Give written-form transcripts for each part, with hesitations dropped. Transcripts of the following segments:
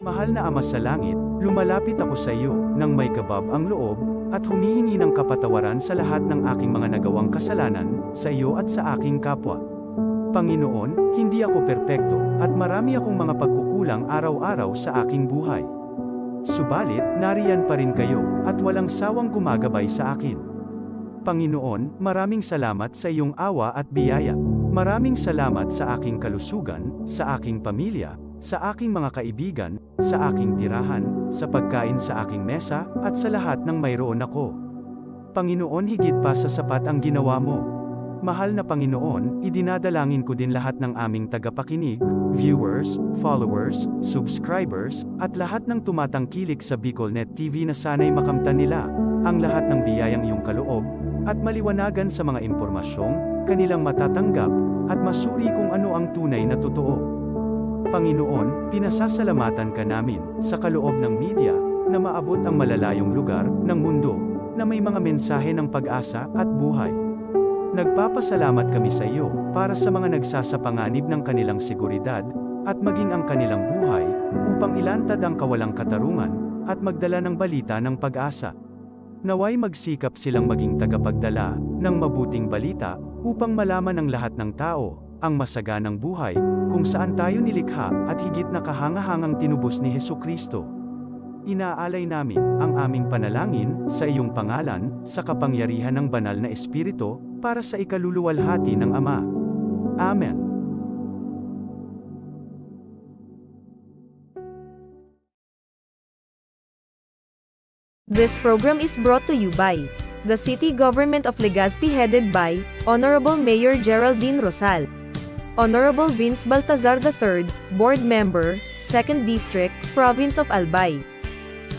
Mahal na Ama sa Langit, lumalapit ako sa iyo, nang may kabab ang loob, at humihingi ng kapatawaran sa lahat ng aking mga nagawang kasalanan, sa iyo at sa aking kapwa. Panginoon, hindi ako perpekto, at marami akong mga pagkukulang araw-araw sa aking buhay. Subalit, nariyan pa rin kayo, at walang sawang gumagabay sa akin. Panginoon, maraming salamat sa iyong awa at biyaya. Maraming salamat sa aking kalusugan, sa aking pamilya, sa aking mga kaibigan, sa aking tirahan, sa pagkain sa aking mesa, at sa lahat ng mayroon ako. Panginoon, higit pa sa sapat ang ginawa mo. Mahal na Panginoon, idinadalangin ko din lahat ng aming tagapakinig, viewers, followers, subscribers, at lahat ng tumatangkilik sa BicolNet TV na sana'y makamtan nila ang lahat ng biyayang iyong kaloob, at maliwanagan sa mga impormasyong kanilang matatanggap, at masuri kung ano ang tunay na totoo. Panginoon, pinasasalamatan ka namin, sa kaloob ng media, na maabot ang malalayong lugar, ng mundo, na may mga mensahe ng pag-asa, at buhay. Nagpapasalamat kami sa iyo, para sa mga nagsasapanganib ng kanilang seguridad, at maging ang kanilang buhay, upang ilantad ang kawalang katarungan, at magdala ng balita ng pag-asa. Naway magsikap silang maging tagapagdala, ng mabuting balita, upang malaman ng lahat ng tao, ang masaganang buhay, kung saan tayo nilikha, at higit na kahangahangang tinubos ni Hesukristo. Inaalay namin ang aming panalangin sa iyong pangalan, sa kapangyarihan ng banal na Espiritu, para sa ikaluluwalhati ng Ama. Amen. This program is brought to you by the City Government of Legazpi, headed by Honorable Mayor Geraldine Rosal, Honorable Vince Baltazar III, Board Member, 2nd District, Province of Albay.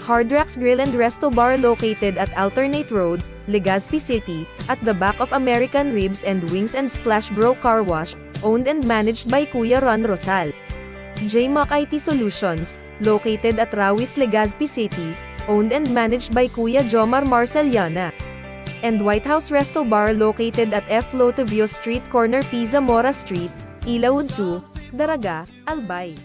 Hard Rocks Grill and Resto Bar located at Alternate Road, Legazpi City, at the back of American Ribs and Wings and Splash Bro Car Wash, owned and managed by Kuya Ron Rosal. JMAC IT Solutions, located at Rawis, Legazpi City, owned and managed by Kuya Jomar Marceliana. And White House Resto Bar located at F. Lotavio Street corner P. Zamora Street, Ilaud 2, Daraga, Albay.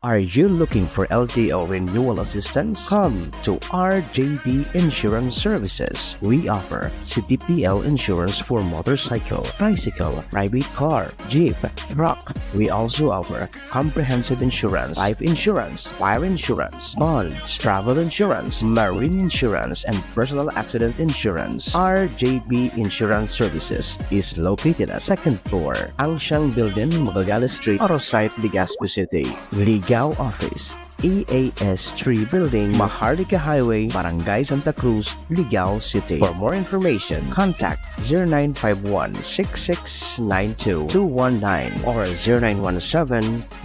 Are you looking for LTO renewal assistance? Come to RJB Insurance Services. We offer CTPL insurance for motorcycle, tricycle, private car, jeep, truck. We also offer comprehensive insurance, life insurance, fire insurance, bonds, travel insurance, marine insurance, and personal accident insurance. RJB Insurance Services is located at 2nd floor, Angsiang Building, Magallanes Street, Orosite, Legazpi City. Ligao Office, EAS 3 Building, Maharlika Highway, Barangay Santa Cruz, Ligao City. For more information, contact 0951-6692-219 or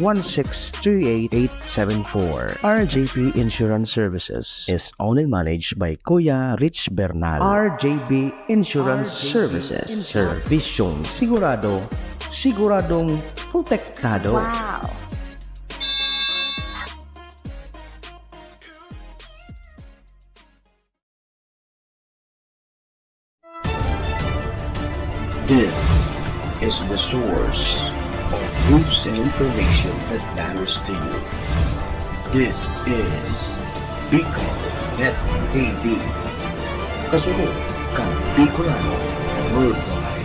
0917-1638874. RJP Insurance Services is owned and managed by Kuya Rich Bernal. RJB Insurance Services. Servisyong sigurado, siguradong protektado. Wow! This is the source of news and information that matters to you. This is BicolNet TV. Kasunod kang Bicolano Worldwide.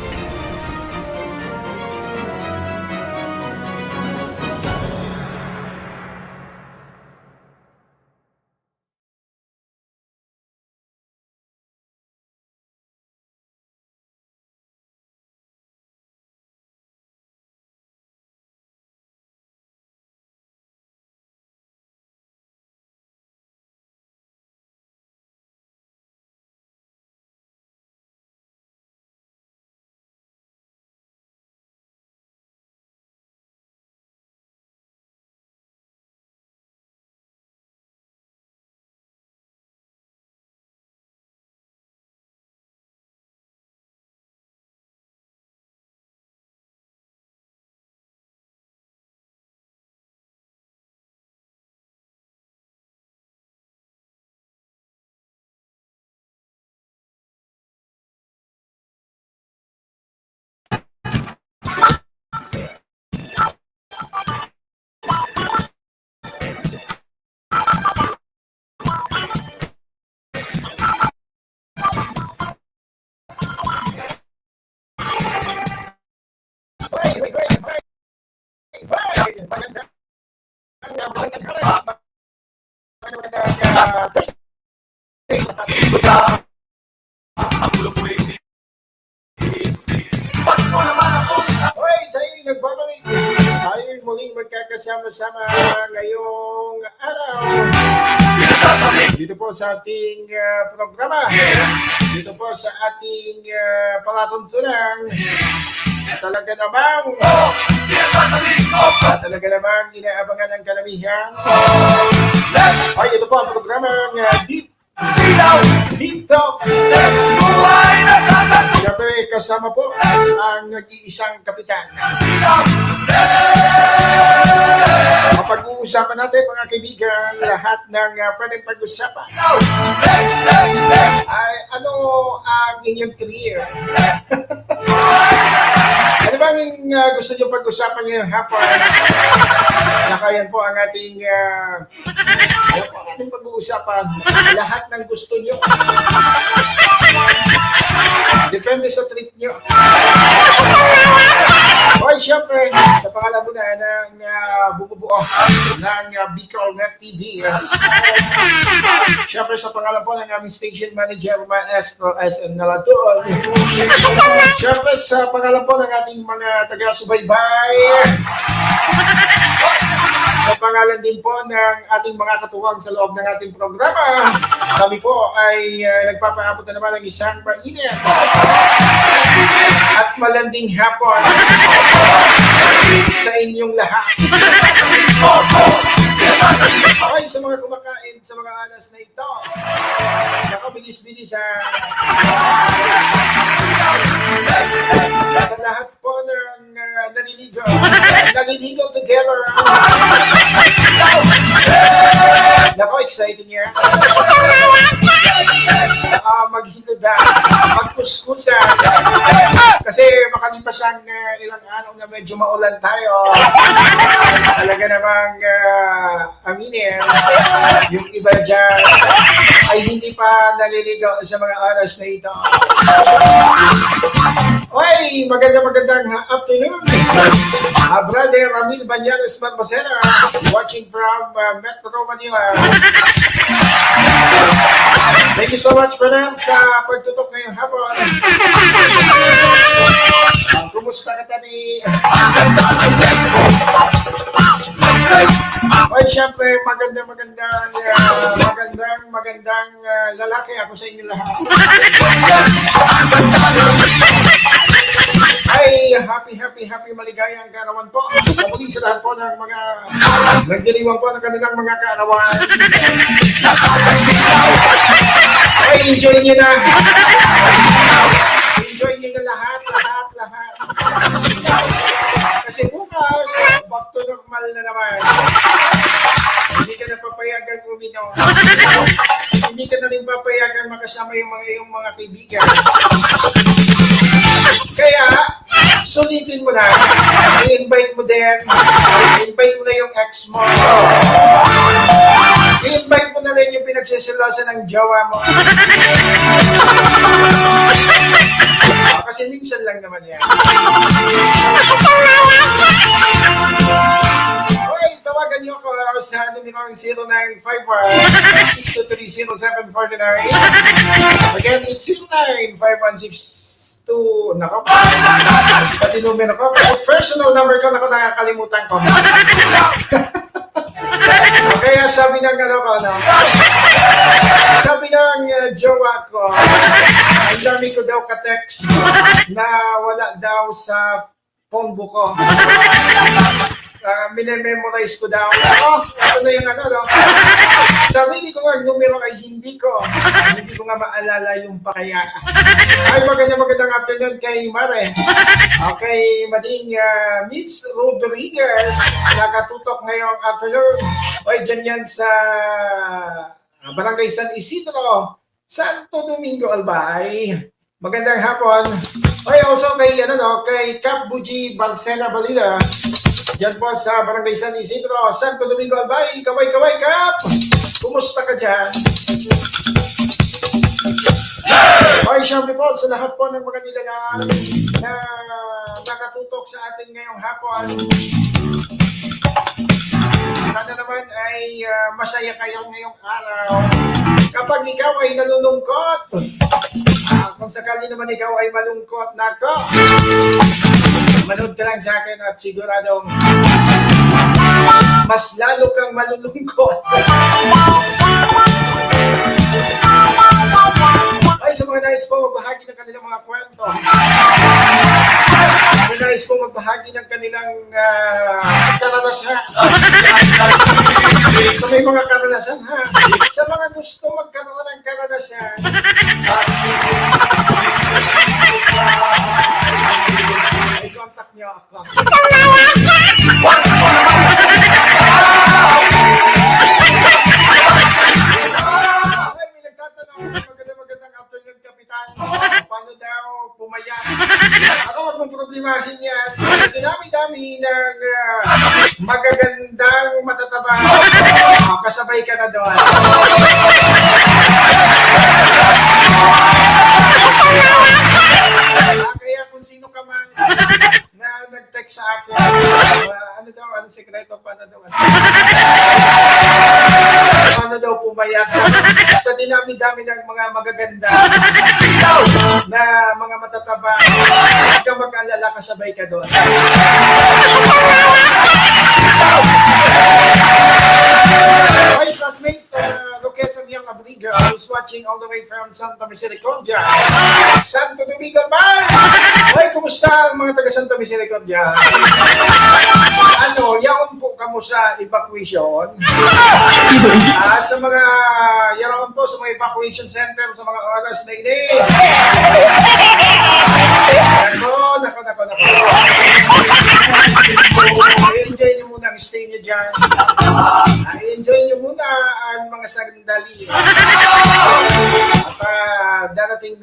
Hoy, tayo nagbabalik. Tayo muling magkakasama-sama ngayong araw. Dito po sa ating programa. Dito po sa ating palatuntunan. Talaga namang inaabangan ng kalamihan. Ay, ito po ang programa Deep Talk. Siyempre, kasama po ang nag-iisang kapitan. Mapag-uusapan natin mga kaibigan lahat ng pwedeng pag-usapan. Ay, ano ang inyong career? Ano bang gusto nyo pag-usapan ngayong hapon? Nakayan po ang ating pag-uusapan. Lahat ng gusto nyo. Depende sa trip nyo. Hoy, syempre, sa pangalan muna ng bumubuo ng Bicol Net TV. Syempre, sa pangalan po ng aming station manager, Maestro SM Nalatuon. Syempre, sa pangalan po ng ating mga taga-subaybay. Sa pangalan din po ng ating mga katuwang sa loob ng ating programa, kami po ay nagpapaabot na naman ng isang mainit at malanding hapon sa inyong lahat. Okay, sa mga kumakain sa mga alas na ito, nakabilis-bilisan. Sa lahat po ng naliligo together. Nako, exciting yan. Maghilada, magkuskusan. Kasi makalipas ang ilang araw na medyo maulan tayo. Talaga namang aminin, yung iba dyan ay hindi pa naliligaw sa mga oras na ito. Oy, magandang afternoon. Brother Ramil Banyares Barbacena, watching from Metro Manila. Thank you so much, Pranam, sa pagtutok ngayong hapon. Kumusta ka tabi? Oy, syempre, magandang lalaki ako sa inyo lahat. Ay, happy maligayang kaarawan po. Sa muli sa lahat po ng mga nagdiriwang po ng kanilang mga kaarawan. Ay, enjoy nyo na. Enjoy nyo na lahat. Kasi bukas, back to normal na naman. Hindi ka na papayagan uminom. Hindi ka na rin papayagan makasama yung mga kaibigan. Kaya, sulitin mo na. I-invite mo din. I-invite mo na yung ex mo. I-invite mo na rin yung pinagsisilosan ng jowa mo. Kasi minsan lang naman yan. Okay, tawagan niyo ako sa numero 0951-623-0749. Again, it's 0951-623-0749. Nako, pati numero ko. Personal number ko, nakakalimutan ko. Kaya sabi ng sabi ng jowa ko, ang dami ko daw ka-text na wala daw sa phone book ko. Minememorize ko daw. Ito na yung sarili ko nga, numero ay hindi ko nga maalala yung pakaya. Ay, magandang afternoon kay Mare. Okay, Mading Mitz Rodriguez, nakatutok ngayong afternoon. Ay, dyan yan sa Barangay San Isidro, Santo Domingo, Albay. Magandang hapon. Ay, also kay Cap Buji Barcena Balida. Diyan po sa Barangay San Isidro, Santo Domingo, Albay. Kaway, Kap! Kumusta ka dyan? Ay, syempre po sa lahat po ng mga nilalang na nakatutok sa atin ngayong hapon. masaya kayo ngayong araw. Kapag ikaw ay nalulungkot, kung sakali naman ikaw ay malungkot, nako, manood ka lang sa akin at siguradong mas lalo kang malulungkot. Ay, sa mga nais po magbahagi ng kanilang mga kwento, sa nais po magbahagi ng kanilang karanasan, sa may mga karanasan ha, sa mga gusto magkaroon ng karanasan, ay contact niyo ako. Ay, may nagtatanong, magandang afternoon, Kapitan. Paano daw pumayat? Ako, wag mong problemahin yan. Dinami-dami ng magagandang matataba. Kasabay ka na doon. Kaya kung sino ka man na nag-text sa akin, anong sekreto, paano daw pumayat sa dinami-dami ng mga magaganda na mga matataba, huwag ka mag-alala, kasabay ka doon. My classmate, Roquesa Miang Abriga, who's watching all the way from Santa Misericordia, Santo Domingo Man! Ay, kumusta ang mga taga Santa Misericordia? Yaon po kamo sa evacuation? Sa mga, yaon po sa mga evacuation center sa mga oras na ini. Nako. I-enjoy niyo muna ang stay niyo dyan. I-enjoy niyo muna ang mga sandali. At darating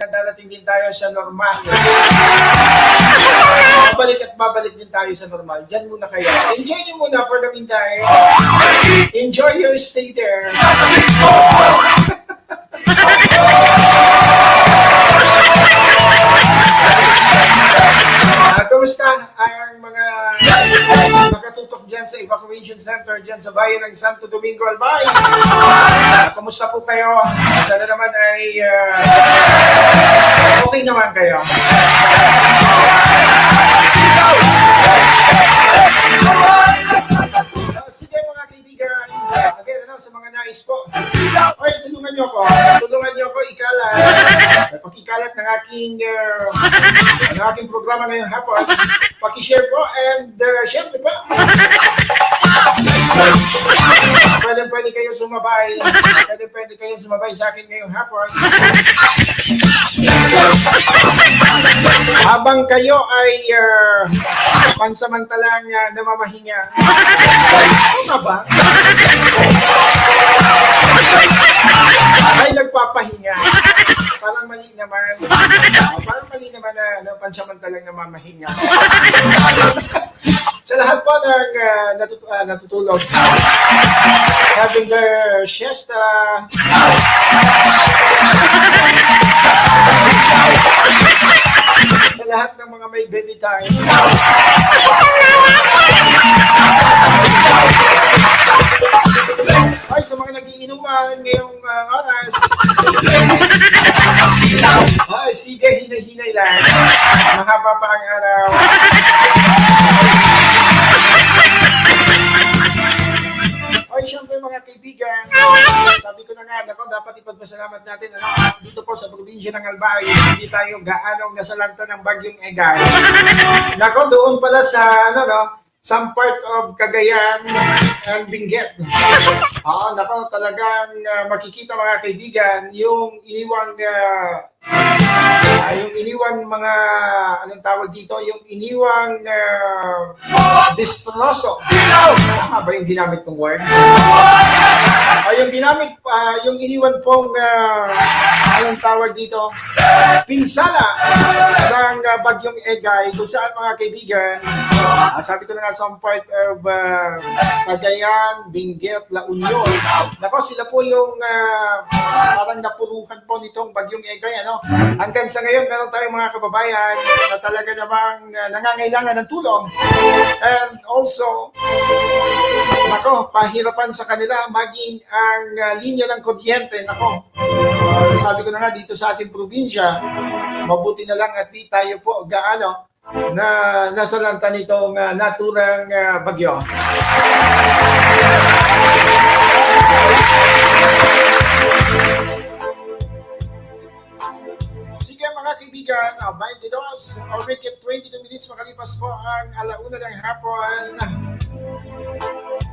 din tayo sa normal. Babalik din tayo sa normal. Diyan muna kayo. Enjoy niyo muna for the meantime. Enjoy your stay there. Kumusta ang mga nakatutok dyan sa evacuation center dyan sa bayan ng Santo Domingo, Albay? Kumusta po kayo? Sana naman ay okay naman kayo. Sige mga kaibigan, again, sa mga nais po. Oy, tulungan niyo ako ikalat. Pag-ikalat ng aking programa ngayong hapon. Paki-share po and syempre po. Pwede kayong sumabay. Pwede kayong sumabay sa akin ngayong hapon. Habang kayo ay pansamantalang namamahinga. Ano ba? Ay nagpapahinga. Parang mali naman. Na pansamantalang namamahinga. Sa lahat po ng natutulog, having their siesta, sa lahat ng mga may baby time, ay sa mga nagiinuman ngayong oras, ay sige, hinay-hinay lang, mahaba pa ang araw. Ay, syempre mga kaibigan, sabi ko na nga, dapat ipagpasalamat natin dito po sa probinsya ng Albay, hindi tayo gaano nasalanta ng bagyong Egay. Doon pala sa, some part of Cagayan and Benguet. Talagang makikita mga kaibigan, yung iniwang mga, anong tawag dito, yung iniwang destroso. Tama ba yung ginamit kong words? Yung iniwan pong, anong tawag dito, pinsala ng bagyong Egay, kung saan mga kaibigan, sabi ko na nga, some part of Cagayan, Benguet, La Union. Sila po yung parang napuruhan po nitong bagyong Egay, Hanggang sa ngayon, meron tayong mga kababayan na talaga namang nangangailangan ng tulong. And also, nako, pahirapan sa kanila maging ang linya ng kuryente. Nako, sabi ko na nga dito sa ating probinsya, mabuti na lang at di tayo po gaano na nasalanta nitong naturang bagyo. Sige mga kaibigan, 22 or make it 22 minutes makalipas po ang alauna ng hapon.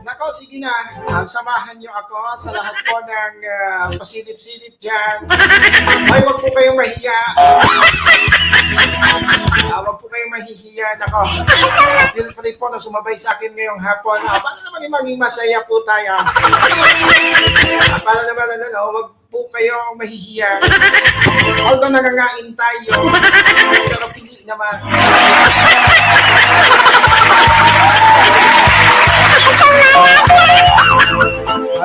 Nako, sige na, samahan niyo ako sa lahat po ng pasilip-silip dyan. Ay, wag po kayong mahiya. Wag po kayong mahihiya. Nako, feel free po na sumabay sa akin ngayong hapon. Paano naman yung maging masaya po tayo? Paano naman, wag po kayong mahihiya. Although nangangain tayo, pero pili naman.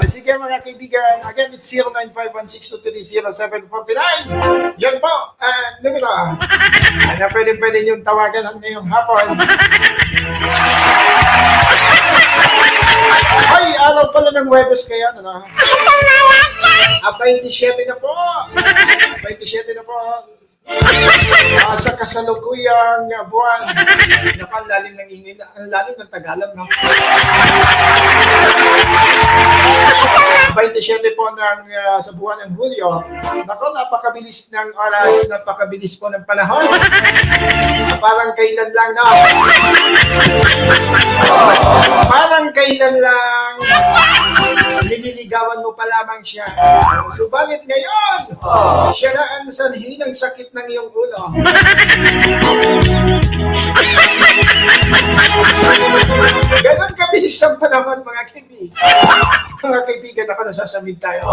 Sige mga kaibigan, again it's 095162300749. Yan po, numero na pwede niyong tawagan ngayong hapon. Ay, araw pala ng Huwebes kaya, ano? 27 na po. 27 na po. Sa kasalukuyang buwan. Napalalim ng ingin. Ang lalim ng Tagalog, no? 27 po sa buwan ng Hulyo. Nako, napakabilis ng oras, napakabilis po ng panahon. Parang kailan lang, no? Parang kailan lang nililigawan mo pa lamang siya. Subalit ngayon, siya na ang sanhi ng sakit ng iyong ulo. Ganon kabilis ang panahon, mga kaibigan. Mga kaibigan, ako nasasamid tayo.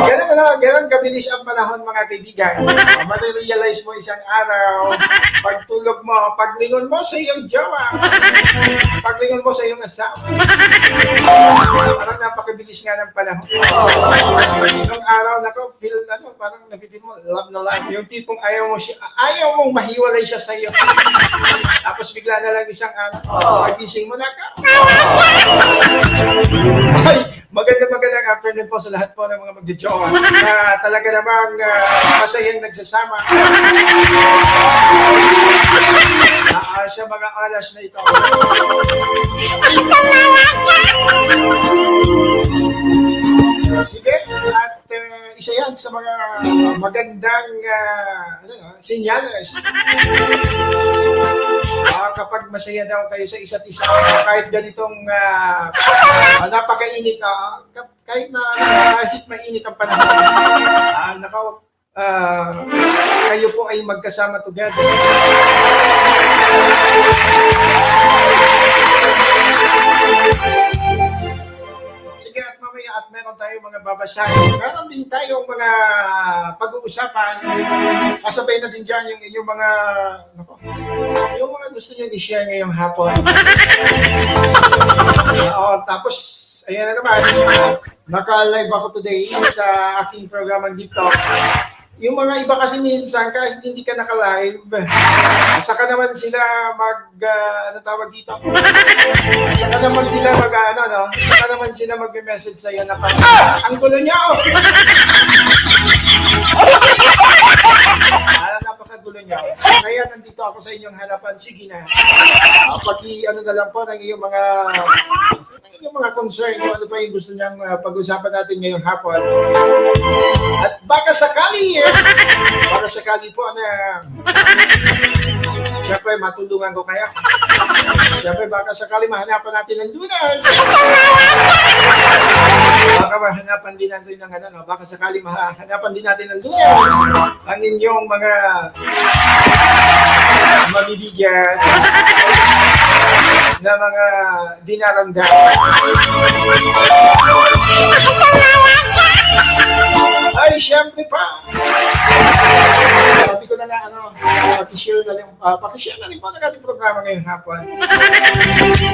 Ganon kabilis ang panahon, mga kaibigan. Marirealize mo isang araw, pagtulog mo, paglingon mo sa iyong jowa, paglingon mo sa iyong asawa. Parang napakabilis nga ng panahon. Nung araw na ko, parang napipil mo, love na love. Yung tipong ayaw mong mahiwalay siya sa iyo. Tapos bigla na lang isang araw, magising mo na ka. Ay, magandang afternoon po sa lahat po ng mga magdijowa na talaga namang masayang nagsasama. Sa mga alas na ito. Sige, at isa yan sa mga magandang sinyales. Kapag masaya daw kayo sa isa't isa, kahit ganitong napakainit, kahit mainit ang panahon, kayo po ay magkasama together. Sige, at mamaya at meron tayong mga babasahin. Meron din tayong mga pag-uusapan. Kasabay na din dyan yung inyong mga yung mga gusto nyo i-share ngayong hapon. Tapos, ayan na naman, naka-live ako today sa aking programang dito. Yung mga iba kasi minsan, kahit hindi ka naka-live, saka naman sila saka naman sila mag-message sa'yo na parang, ang gulo niya, oh! Napakagulo niya. Kaya nandito ako sa inyong harapan. Sige na. Na lang po ng iyong mga concern kung ano pa yung gusto niyang pag-usapan natin ngayong hapon. At baka sakali po na siyempre matulungan ko kayo. Siyempre baka sakali mahanapan natin ng Lunas. Baka mahanapan din natin ng baka sakali mahanapan din natin ng Lunas ang inyong mga mabibigyan na mga dinaramdaman. Ay, syempre pa. Sabi ko na pakishare na lang po ng ating programa ngayong hapon.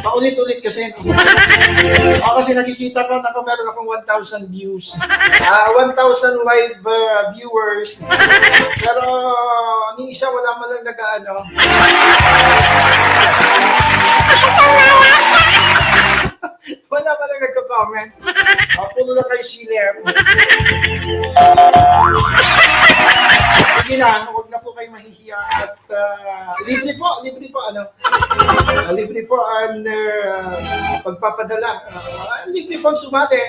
Paulit-ulit kasi. Kasi nakikita ko, meron akong 1,000 views. 1,000 live viewers. Pero, ni isa wala man lang wala man lang comment. Puno lang kayo silip. Sige na, huwag na po kayo mahihiya at libre po, libre po ang pagpapadala. Libre po ang sumali.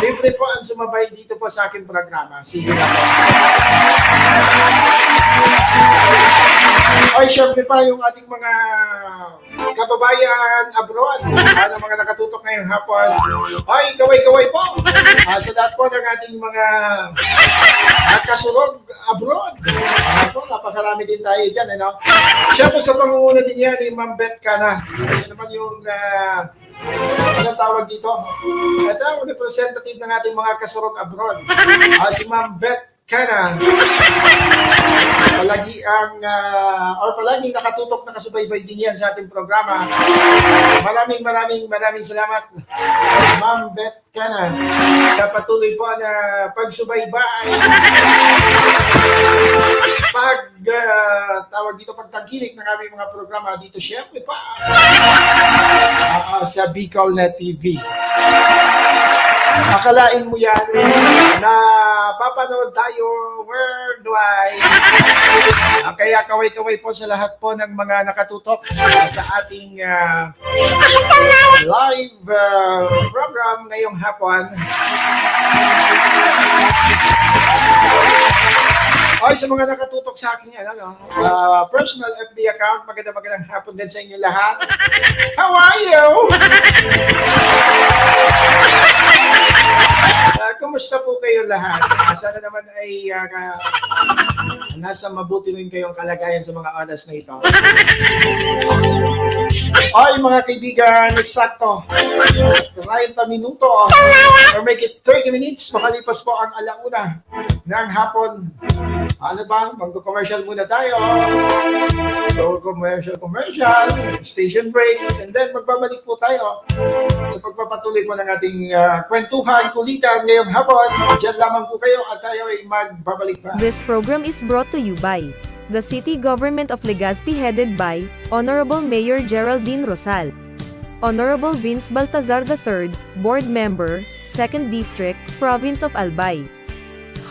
Libre po ang sumabay dito po sa aking programa. Sige na po. Ay, syempre pa yung ating mga kababayan abroad, ano mga nakatutok ngayong hapon. Ay, kaway-kaway po sa lahat po ng ating mga nakasurog abroad. Ano, napakarami din tayo dyan, ano? Syempre sa pangunguna din yan ni Ma'am Beth Cana. Kasi naman yung anong tawag dito? Ito ang representative ng ating mga kasurog abroad. Si Ma'am Beth Cana. Palaging nakatutok, nakasubaybay din yan sa ating programa. Maraming salamat, Ma'am Beth Cana, sa patuloy po na pagsubaybay, pagtangkilik ng aming mga programa dito, syempre pa sa BicolNet TV. Akalain mo yan na papanood tayo worldwide. Kaya kaway-kaway po sa lahat po ng mga nakatutok sa ating live program ngayong hapon. Ay, sa mga nakatutok sa akin yan, personal FB account, magandang hapon din sa inyo lahat. How are you? Kumusta po kayo lahat? Sana naman ay nasa mabuti rin kayong kalagayan sa mga oras na ito. Ay, mga kaibigan, eksakto 30 minuto or make it 30 minutes, makalipas po ang alauna ng hapon. Ano ba? Mag-commercial muna tayo. So, commercial, station break, and then magbabalik po tayo sa pagpapatuloy po ng ating kwentuhan, kulitan ngayong hapon. Diyan lamang po kayo at tayo ay magbabalik pa. This program is brought to you by the City Government of Legazpi headed by Honorable Mayor Geraldine Rosal, Honorable Vince Baltazar III, Board Member, 2nd District, Province of Albay.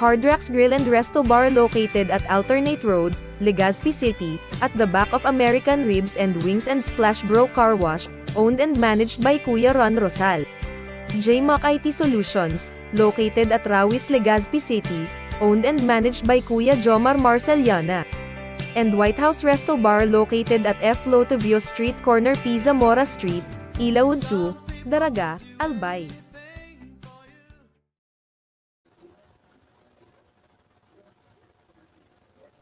Hard Rocks Grill and Resto Bar located at Alternate Road, Legazpi City, at the back of American Ribs and Wings and Splash Bro Car Wash, owned and managed by Kuya Ron Rosal. JMAC IT Solutions, located at Rawis, Legazpi City, owned and managed by Kuya Jomar Marceliana. And White House Resto Bar located at F. Lotavio Street Corner Pisa Mora Street, Ilaud 2, Daraga, Albay.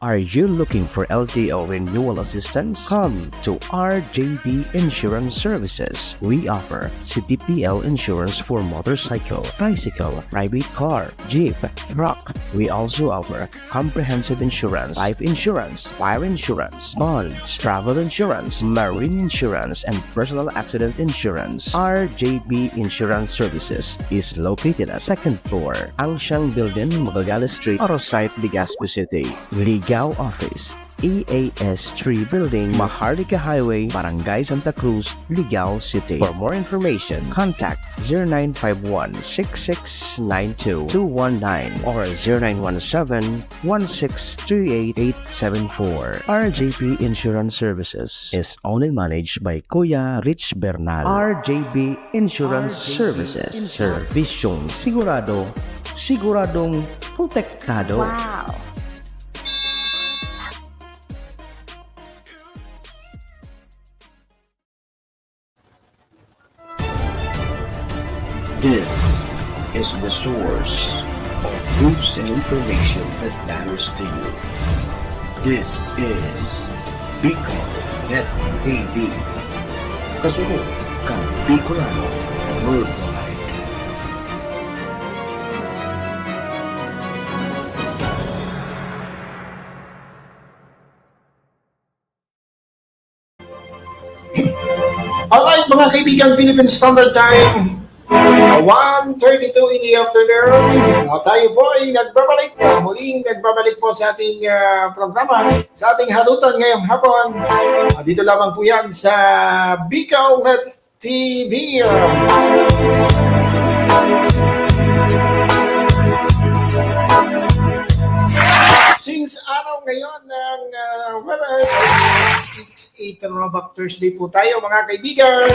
Are you looking for LTO renewal assistance? Come to RJB Insurance Services. We offer CTPL insurance for motorcycle, bicycle, private car, jeep, truck. We also offer comprehensive insurance, life insurance, fire insurance, bonds, travel insurance, marine insurance, and personal accident insurance. RJB Insurance Services is located at 2nd floor, Angsiang Building, Magallanes Street, Orosite, Legazpi City. Ligao Office, EAS 3 Building, Maharlika Highway, Barangay Santa Cruz, Ligao City. For more information, contact 0951-6692-219 or 0917-1638874. RJP Insurance Services is owned and managed by Kuya Rich Bernal. RJB Insurance Services. Servisyong sigurado, siguradong protektado. Wow! This is the source of news and information that matters to you. This is BicolNet TV. Kasunod kang Bicolano Worldwide. Alright, mga kaibigan, Philippine Standard Time. 1:32 in the afternoon. Tayo po ay muling nagbabalik po sa ating programa, sa ating halutan ngayong hapon. Dito lamang po yan sa BicolNet TV. Since araw ngayon ng Webes, it's a Throwback Thursday po tayo mga kaibigan.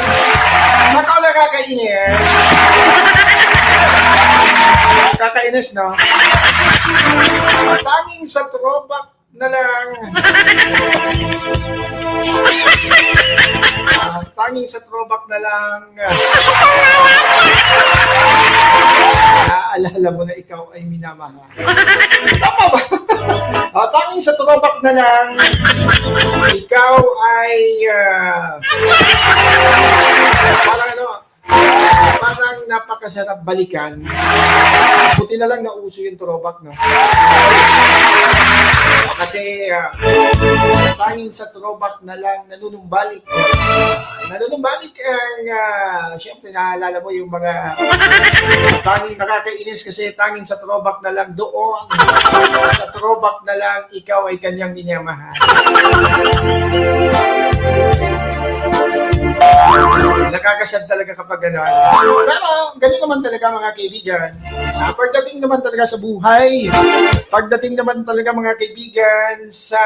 Makaw na kakainis. Kakainis, no? Tanging sa throwback na lang. Tanging sa throwback na lang. Naalala mo na ikaw ay minamahal. Tama ba? Tanging sa throwback na lang, ikaw ay parang napakasarap balikan. Buti na lang nauso yung throwback, no? Kasi tanging sa throwback na lang nanunumbalik. Nanunumbalik ang siyempre naalala mo yung mga tanging nakakainis kasi tanging sa throwback na lang doon. Sa throwback na lang ikaw ay kanyang minamahal. Nakakasad talaga kapag gano'n. Pero ganun naman talaga mga kaibigan. Pagdating naman talaga sa buhay, pagdating naman talaga mga kaibigan sa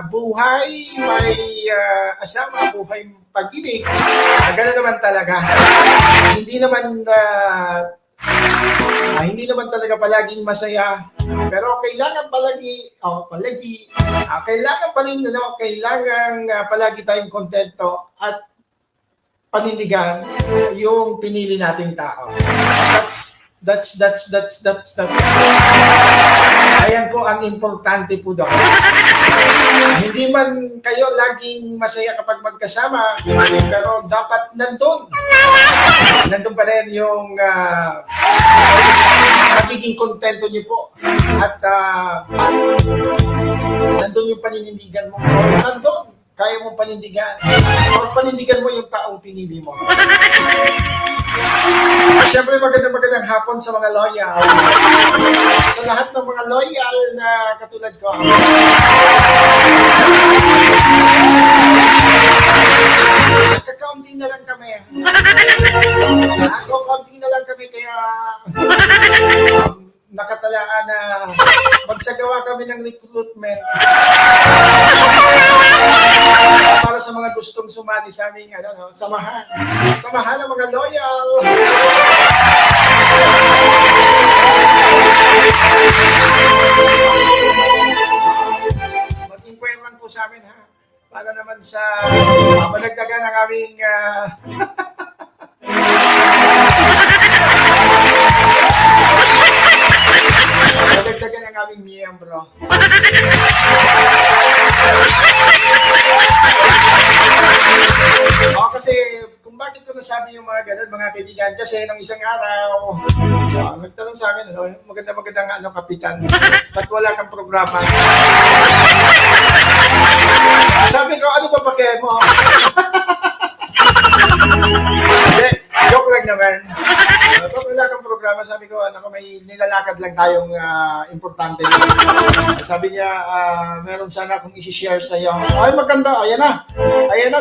buhay, may asawa, buhay pag-ibig, gano'n naman talaga. Hindi naman talaga palaging masaya, pero kailangan kailangan palagi tayong kontento at panindigan yung pinili nating tao. That's. Ayan po ang importante po doon. Hindi man kayo laging masaya kapag magkasama, pero dapat nandun pa rin yung magiging kontento niyo po. At nandun yung paninindigan mo. Nandun, kaya mong panindigan. O panindigan mo yung taong pinili mo. Siyempre magandang hapon sa mga loyal. Sa lahat ng mga loyal na katulad ko. Kakaunti na lang kami. Kaunti na lang kami kaya nakatalaan na magsagawa kami ng recruitment para sa mga gustong sumali sa aming samahan ng mga loyal. Mag-inquire lang po sa amin, ha, para naman sa madagdagan ng aming madagdagan ang aming miyembro. Kasi kung bakit ko nasabi yung mga ganun, mga kaibigan, kasi nung isang araw, nagtanong sa akin, maganda kapitan, ba't wala kang programa? Sabi ko, ano ba pakialam mo? Hindi, joke lang naman. Pag wala kang programa, sabi ko, may nilalakad lang tayong importante. Sabi niya, meron sana akong isi-share sa iyo. Ay, maganda. Ayan na,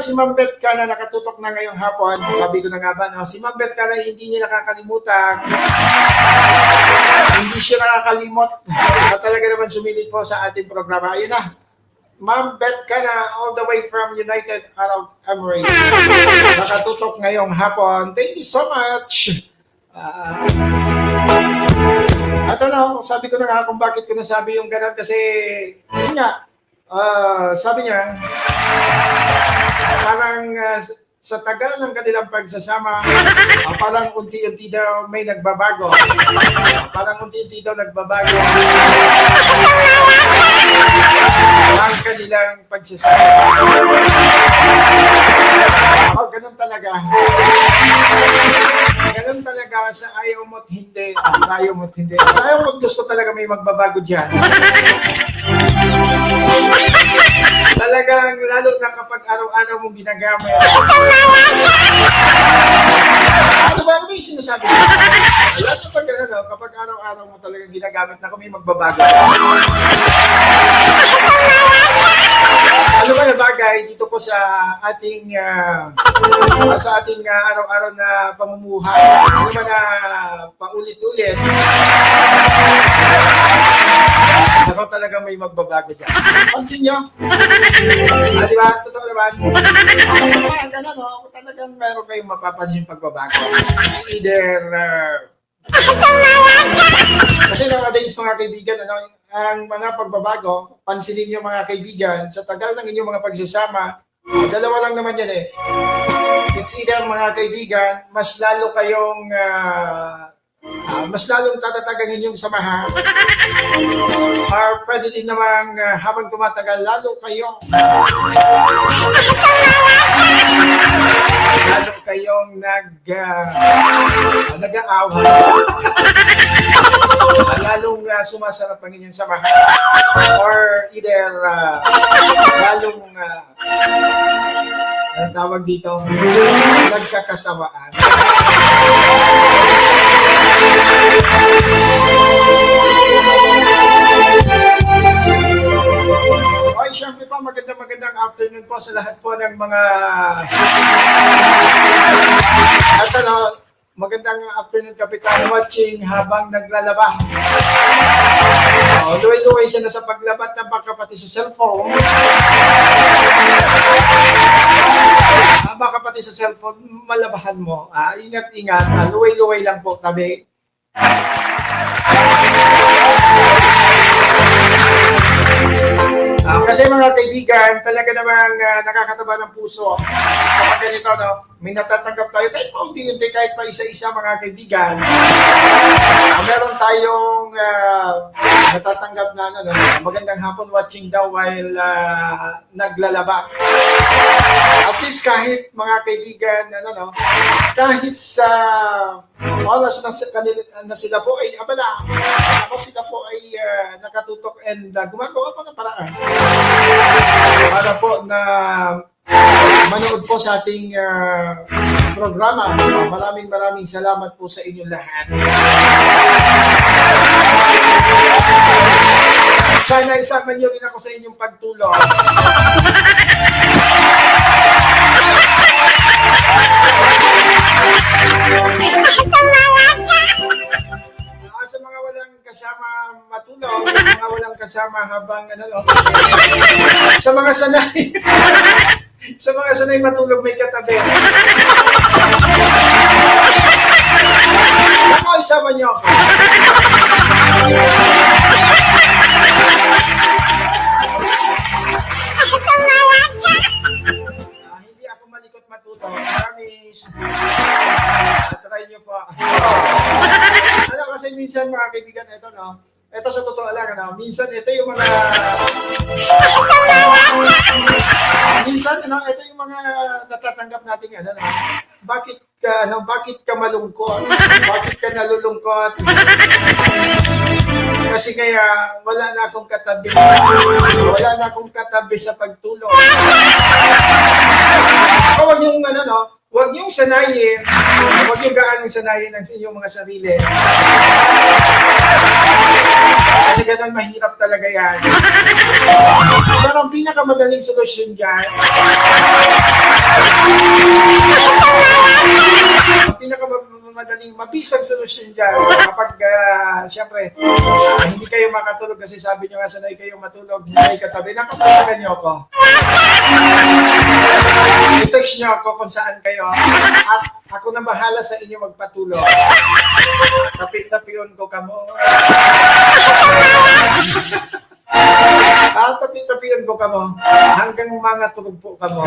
si Ma'am Beth ka na nakatutok na ngayong hapon. Sabi ko na nga ba, si Ma'am Beth ka na hindi niya nakakalimutan. Hindi siya nakakalimot na talaga naman sumilip po sa ating programa. Ayan na. Ma'am Beth ka na all the way from United Arab Emirates. Nakatutok ngayong hapon. Thank you so much. Sabi ko na nga kung bakit ko nasabi yung ganun kasi yun nga, sabi niya parang sa tagal ng kanilang pagsasama, parang unti-unti daw may nagbabago. Ang kanilang pagsasama. Ganun talaga. Ganun talaga sa ayaw mo't hindi. Sa ayaw mo't gusto talaga may magbabago dyan. Talagang lalo na kapag araw-araw mong ginagamit. Ano ba yung sinasabi ko? Lalo kapag araw-araw mo talagang ginagamit na kung may magbabago. Ano ba na bagay, dito po sa ating araw-araw na pamumuhay. Ano man na paulit-ulit. Ako talaga may magbabago dyan. Pansin nyo? Di ba? Totoo naman. Ako talagang meron kayong mapapansin pagbabago. It's either kasi nowadays mga kaibigan, ang mga pagbabago, pansinin niyo mga kaibigan, sa tagal ng inyong mga pagsasama, dalawa lang naman yan eh. It's either mga kaibigan, mas lalong tatatagan inyong samahan, or pwede din namang habang tumatagal, lalo kayong nag-aaway. Lalong sumasarap ang inyong samahan, or either lalong ang tawag dito, nagkakasawaan. Okay, syempre po, magandang afternoon po sa lahat po ng mga magandang afternoon, Kapitan, watching habang naglalaba. Luway-luway siya na sa paglabat ng baka pati sa cellphone. Baka pati sa cellphone, malabahan mo. Ingat-ingat. Luway-luway lang po, tabi. Kasi mga kaibigan, talaga namang nakakataba ng puso. Kapag ganito, may natatanggap tayo, kahit pa unti-unti, kahit pa isa-isa mga kaibigan. Meron tayong natatanggap na magandang hapon watching daw while naglalaba. At least kahit mga kaibigan, kahit sa oras na sila po ay abala, ako sila po ay nakatutok and gumagawa pa ng paraan para po na manood po sa ating programa. Maraming salamat po sa inyong lahat. Sana isama niyo rin ako sa inyong pagtulong. Sa mga walang kasama matulog, sa mga walang kasama habang sa mga sanay matulog may katabi. Ako, isama niyo ako. Hindi ako malikot matulog. Promise. Try niyo po. Kasi minsan mga kaibigan, ito sa totoo lang, minsan ito yung mga ito yung mga natatanggap natin, bakit ka malungkot? Bakit ka nalulungkot? Kasi kaya wala na akong katabi sa pagtulog. Huwag niyong sanayin, huwag niyong gaanong sanayin ang inyong mga sarili. Kasi ganun, mahirap talaga yan. Pero ang pinakamadaling solusyon dyan, mabisang solusyon dyan, kapag, syempre, hindi kayo makatulog kasi sabi nyo nga sanay kayo matulog, hindi katabi, nakapalagan nyo ako. I-text nyo ako kung saan kayo at ako na bahala sa inyo magpatulog. Tapi-tapion ko kamo. Tapi-tapion ko kamo hanggang mga tulog po kamo.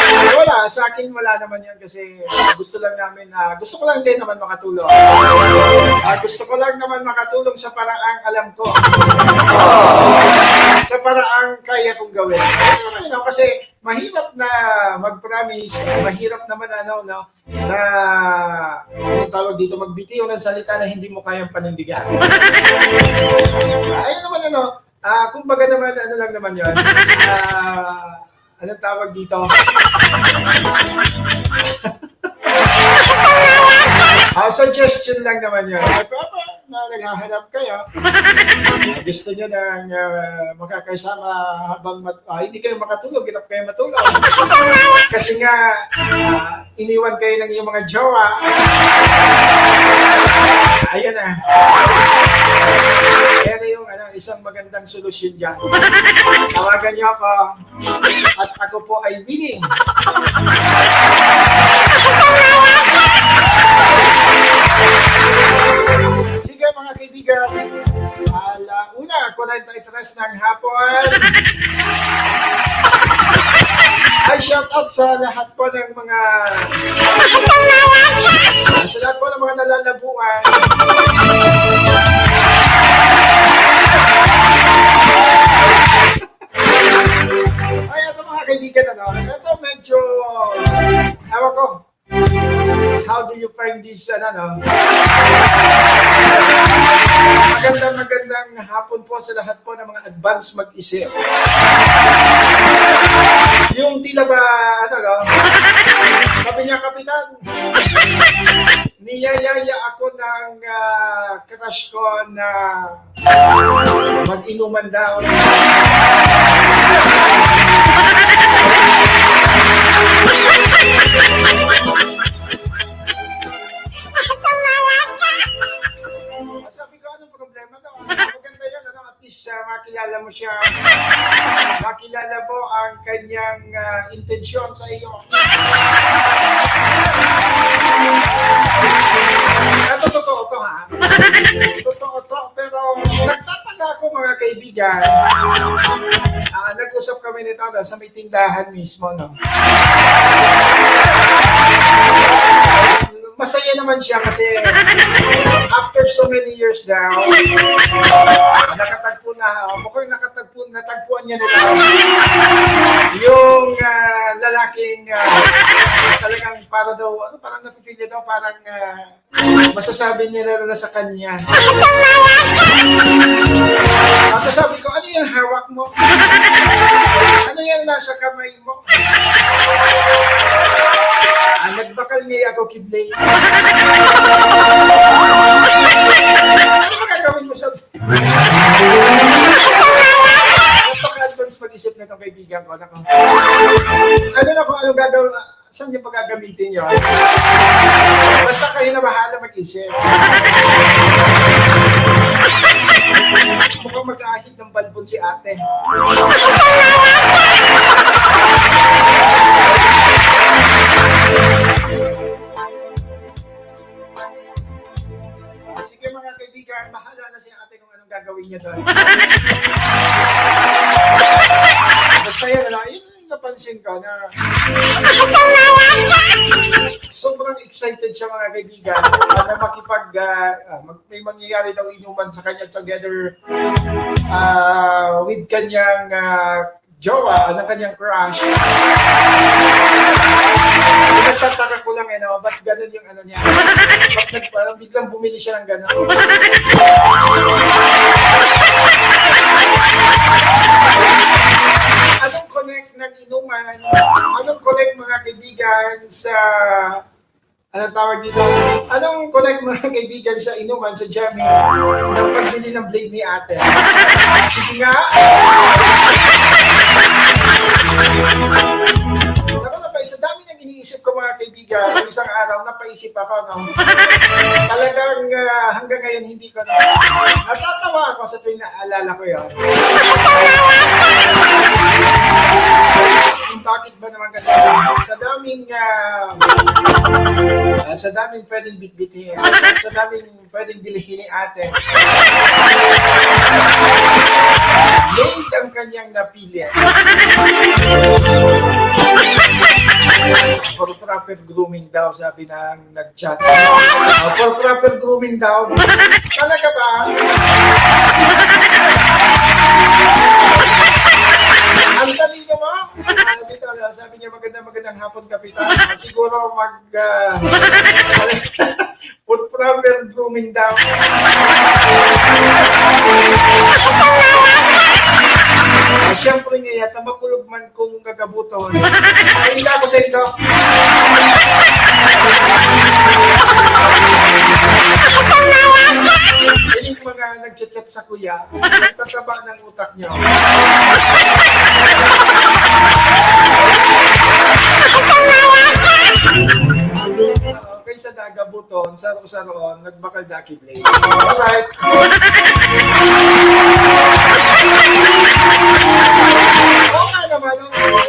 Wala, sa akin wala naman yan kasi gusto ko lang din naman makatulog. Gusto ko lang naman makatulog sa paraang alam ko. Sa paraang kaya kong gawin. Kasi mahirap na mag-promise, mahirap naman na tawag dito, magbitiw ng salita na hindi mo kayang panindigan. Ayun naman kumbaga naman lang naman yun. Anong tawag dito? Suggestion lang naman yun. na naghahanap kayo. Gusto nyo nang makakasama habang hindi kayo makatulog, hirap kayo matulog. Kasi nga, iniwan kayo ng iyong mga jowa. Ayan na. Ayan na yung isang magandang solusyon dyan. Tawagan niyo ako at ako po ay willing. Sige mga kaibigan, una, 43 ng hapon. Ay, shout out sa lahat po ng mga nalalabuan. Ay, ito mga kaibigan, ito medyo, ewan ko, how do you find this, magandang hapon po sa lahat po ng mga advance mag-isip. Yung tila ba, sabi niya, Kapitan, niyayaya ako ng crush ko na mag-inuman daw. Sabi ko, anong problema daw? Maganda yun, at least makilala mo siya. Makilala mo ang kanyang intensyon sa iyo. Ito, totoo to ha. Totoo to, pero nagtataka ako mga kaibigan. Nag-usap kami nito sa may tindahan mismo, no? Masaya naman siya kasi after so many years now, nakatagpo na, mukhang natagpuan niya nila yung lalaking talagang para daw, parang nafe-feel niya daw, parang masasabi niya na sa kanya. At sabi ko, ano yung hawak mo? Ano yan nasa kamay mo? Nagbakal niya ako kiblay. Ano magagawin mo sa... Napaka-advance mag-isip na itong kaibigan ko. Ano na kung anong gagawin, saan niyo pagagamitin yun? Basta kayo na bahala mag-isip. Mukhang mag-aahit ng balbon si ate. Sige mga kaibigan, bahala na si ate kung anong gagawin niya doon. Basta yan, yun yung napansin ko na sobrang excited siya mga kaibigan na may mangyayari daw inuman sa kanya together with kanyang jowa, ng kanyang crush. Nagtataka ko lang ba't ganun yung niya? Ba't parang biglang bumili siya ng ganun? Anong connect ng inuman? Anong connect mga kaibigan sa... Anong tawag dito? Anong connect mga kaibigan sa inuman, sa jamming, ng pagbili ng blade ni ate? Sige nga! Sa dami nang iniisip ko mga kaibigan, isang araw napaisip ako, talagang hanggang ngayon hindi ko natatawa ako sa tuwing naalala ko yun. Bakit ba naman kasi sa daming pwedeng bitbitin, sa daming pwedeng bilhin ni ate, late ang kanyang napili. For proper grooming daw, sabi ng nag-chat. For proper grooming daw. Talaga ba? Ang talino mo? Sabi niya, magandang hapon, Kapitan. Siguro for proper grooming daw. Siyempre ngayon, makulog man kung kagabuton. Ay, hindi ako sa ito. nag-chat sa kuya, tataba ng utak niyo. Okay, sa Dagabuton, saro-saroon, nagbakal Daki Blade. Alright. Oo nga naman,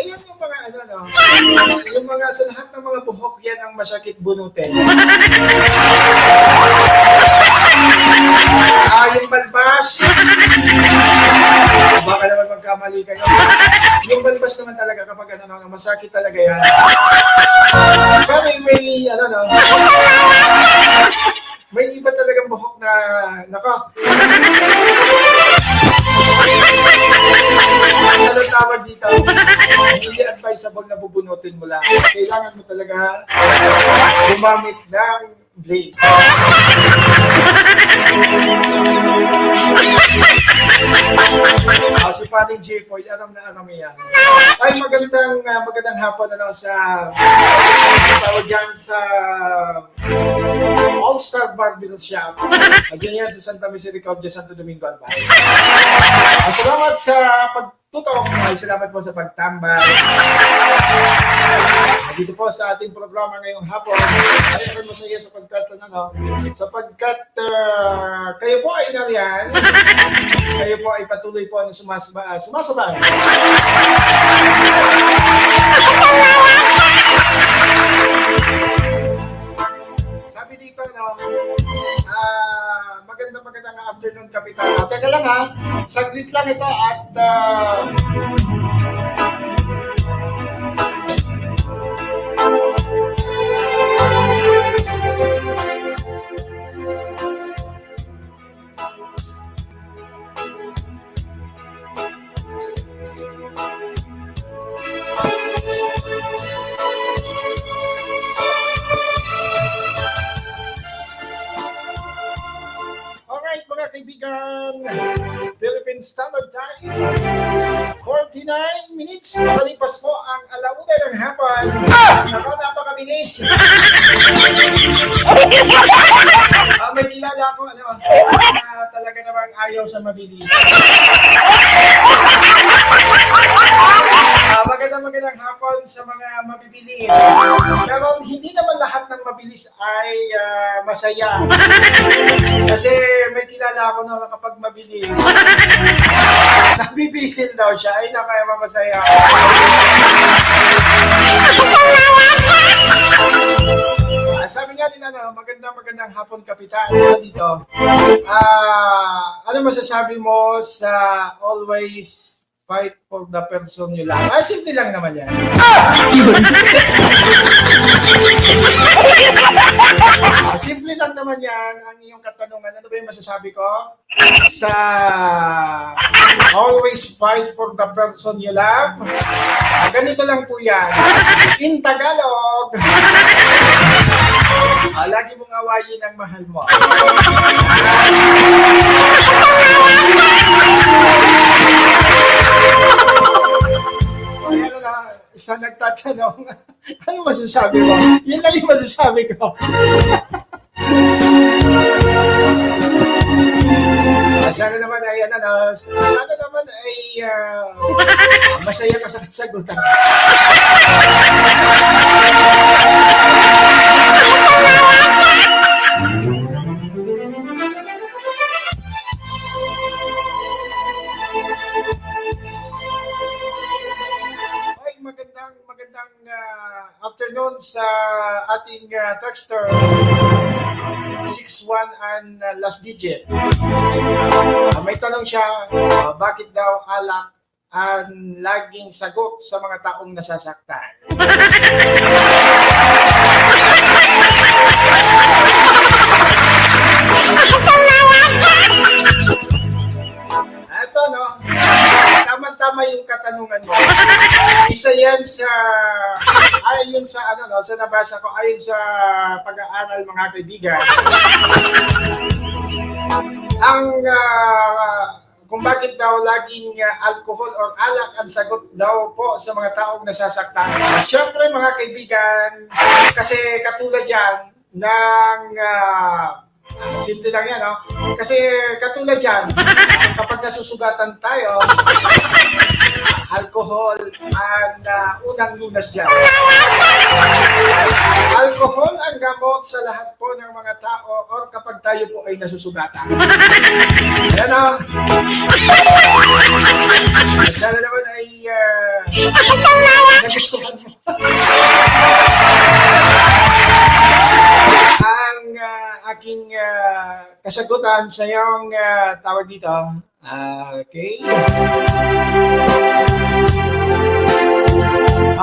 ayan yung mga ano, no? Yung mga, sa lahat ng mga buhok, yan ang masakit bunutin. Yung balbas, baka naman magkamali kayo. Yung balbas naman talaga kapag ano, no, masakit talaga yan. Pero may, ano, no, may iba talagang buhok na, nako, ano tawag dito? Hindi advisable na bubunutin mo lang. Kailangan mo talaga gumamit ng blade. Si Pating J-Boy, alam na alam yan. Ay, magandang hapon na sa tawag dyan sa All-Star Barbershop Shop. Again yan sa Santa Misericordia, Santo Domingo, Albay. Salamat sa pagtutok. Salamat po sa pagtambay. Dito po sa ating programa ngayong hapon. Ay, ako masaya sapagkat kayo po ay nariyan. Kayo po ay patuloy po na sumasabay. Sabi dito, magandang afternoon, Kapitan. Teka lang ha, saglit lang ito at alright mga kaibigan, Philippine Standard Time, 49 minutes, makalipas po ang alauna ng hapon. Ako, napakabilis. May kilala ko, talaga namang ayaw sa mabilis. Magandang hapon sa mga mabibilis. Pero hindi naman lahat ng mabilis ay masaya. Kasi may kilala ako na kapag mabilis, nabibitin daw siya. Ay, nakaya masaya. Sabi nga din, magandang hapon, Kapitan. Dito. Ano masasabi mo sa always fight for the person you love? Simple lang naman yan. Simple lang naman yan ang iyong katanungan. Ano ba yung masasabi ko? Sa always fight for the person you love. Ganito lang po yan. In Tagalog, lagi mong awayin ang mahal mo. Ayan na, isa nagtatanong, ano masasabi mo? Yan lang yung masasabi ko. Sana naman ay, masaya ka sa sagutan. Magandang afternoon sa ating texter 61 and last digit. May tanong siya, bakit daw alak ang laging sagot sa mga taong nasasaktan? Ito, tama-tama yung katanungan mo. Isa yan sa, ayon sa sa nabasa ko, ayon sa pag-aaral, mga kaibigan, ang kung bakit daw laging alcohol or alak ang sagot daw po sa mga taong nasasaktan. Siyempre, mga kaibigan, kasi katulad yan ng Simple lang yan, no? Kasi katulad yan, kapag nasusugatan tayo, alcohol ang unang lunas dyan. Alcohol ang gamot sa lahat po ng mga tao or kapag tayo po ay nasusugatan. Ayan, no? Sana naman ay nagustuhan mo. Ang aking kasagutan sa iyong tawag dito. Okay.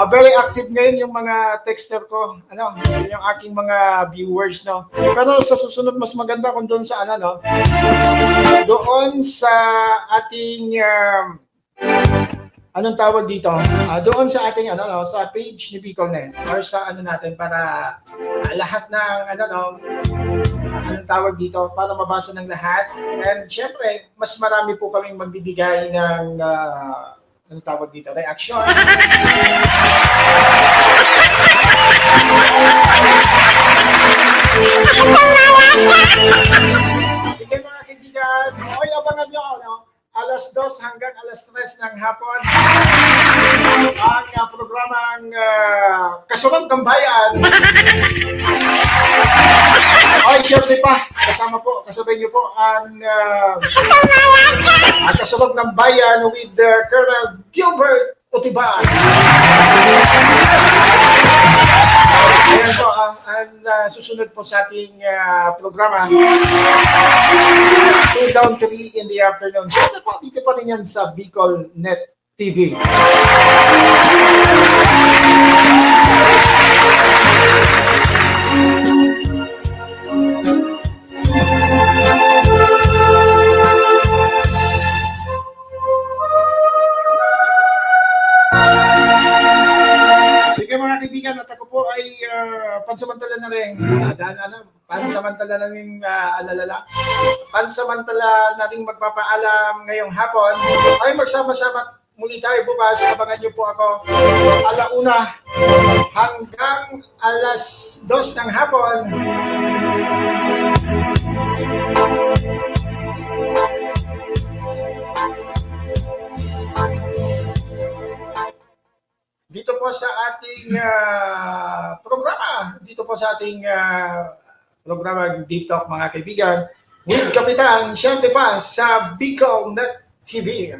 Very active ngayon yung mga texter ko, yung aking mga viewers, no. Pero sa susunod mas maganda kung doon sa no, doon sa ating anong tawag dito? Doon sa ating no, sa page ni BicolNet or sa natin para lahat ng anong tawag dito para mabasa ng lahat. And syempre, mas marami po kaming magbibigay ng anong tawag dito, reaction. Sige mga kaibigan, oy, abangan nyo, alas 2 hanggang alas 3 ng hapon ang programang Kasunod ng Bayan. Oy, syempre pa, kasabay nyo po ang Kasunod ng Bayan with Colonel Gilbert Utiban. Ayan po, ang susunod po sa ating programa 2 down 3 in the afternoon. Syempre po, dito pa rin yan sa BicolNet TV. Sige mga kaibigan, at ako po ay pansamantala na rin. Pansamantala na rin pansamantala na rin magpapaalam ngayong hapon. Ay magsama-sama muli tayo bukas. Abangan niyo po ako 1:00 hanggang alas 2 ng hapon. Dito po sa ating programa, programa Deep Talk mga kaibigan, with Kapitan, syempre pa sa BicolNet TV.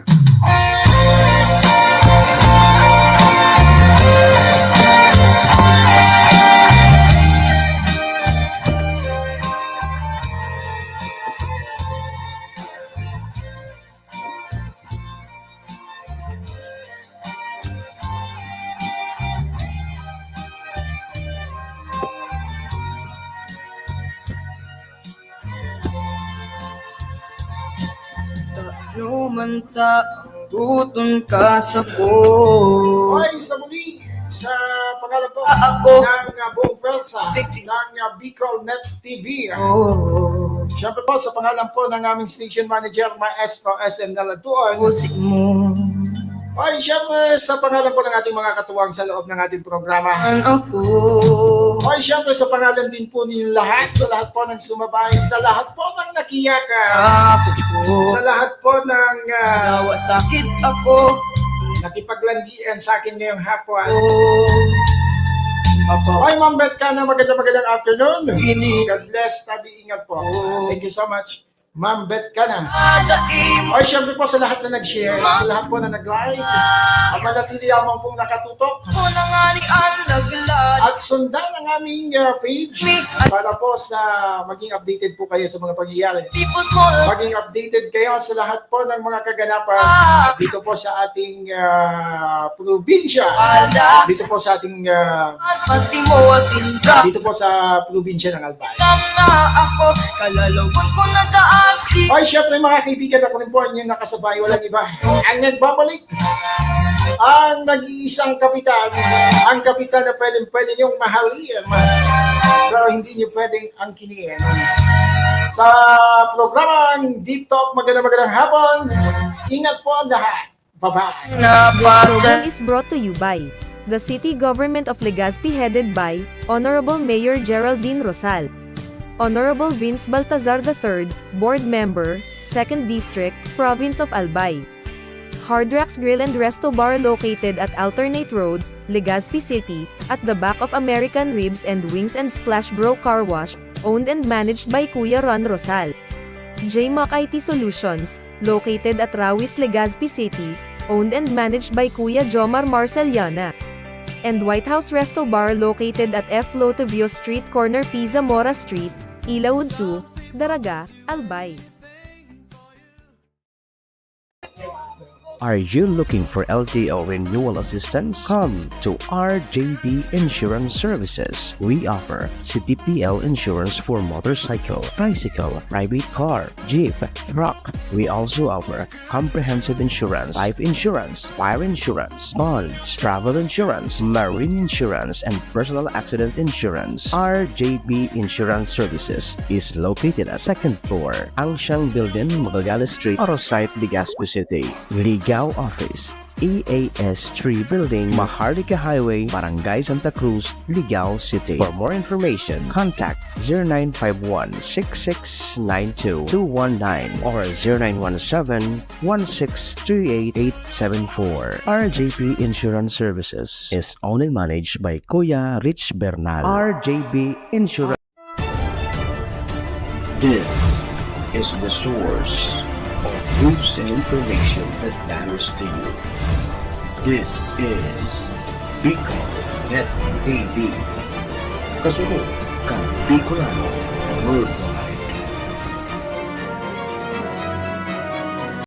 Manta, tutun ka sa ko. Ay, sa muli, sa pangalan po Ako. ng buong Felsa, ng BicolNet TV. Oh, Siyempre po, sa pangalan po ng aming station manager, Maestro SM Naladuan. musik mo. Ay, siyempre, sa pangalan po ng ating mga katuwang sa loob ng ating programa. Ang ako. Ay, siyempre, sa pangalan din po ninyo lahat, sa lahat po ng sumabay, sa lahat po ng nakiyaka, Ako ko. sa lahat po ng Nawa sakit ako. nakipaglandian sa akin ngayong hapon. Apa Ay, Ma'am Bet ka na magandang afternoon. ini God bless, tabi ingat po. Thank you so much, Ma'am Bet ka na. adaim Ay, syempre po sa lahat na nag-share, sa lahat po na nag-like, at manatili lamang pong nakatutok, ko na nga ni ang naglad. at sundan ang aming page para po sa maging updated po kayo sa mga pangyayari. People small. Maging updated kayo sa lahat po ng mga kaganapan dito po sa ating probinsya. Dito po sa ating Pati mo asindra. dito po sa probinsya ng Albay. Na ako. Kalalawan ko na daasi. Ay, syempre mga kaibigan, ako rin po ang inyong nakasabay, walang iba. Ang nagbabalik, ang nag-iisang kapitan, ang kapitan na pwede niyong mahalin, pero hindi niyo pwedeng angkinin. Sa programang Deep Talk, magandang hapon. Ingat po ang lahat. Bye-bye. This program is brought to you by the City Government of Legazpi headed by Honorable Mayor Geraldine Rosal. Honorable Vince Baltazar III, Board Member, 2nd District, Province of Albay. Hard Rocks Grill and Resto Bar located at Alternate Road, Legazpi City, at the back of American Ribs and Wings and Splash Bro Car Wash, owned and managed by Kuya Ron Rosal. JMAC IT Solutions, located at Rawis, Legazpi City, owned and managed by Kuya Jomar Marceliana. And White House Resto Bar located at F. Lotavio Street corner Pisa Mora Street, Ilaud 2, Daraga, Albay. Are you looking for LTO renewal assistance? Come to RJB Insurance Services. We offer CTPL insurance for motorcycle, bicycle, private car, jeep, truck. We also offer comprehensive insurance, life insurance, fire insurance, bonds, travel insurance, marine insurance, and personal accident insurance. RJB Insurance Services is located at 2nd floor, Angsiang Building, Magallanes Street, Orosite, Legazpi City. Ligao Office, EAS 3 Building, Maharlika Highway, Barangay Santa Cruz, Ligao City. For more information, contact 0951-6692-219 or 0917-1638874. RJB Insurance Services is owned and managed by Kuya Rich Bernal. RJB Insurance. This is the source of news and information that matters to you. This is Bicol Net TV. Kasunod kang Bicolano Worldwide.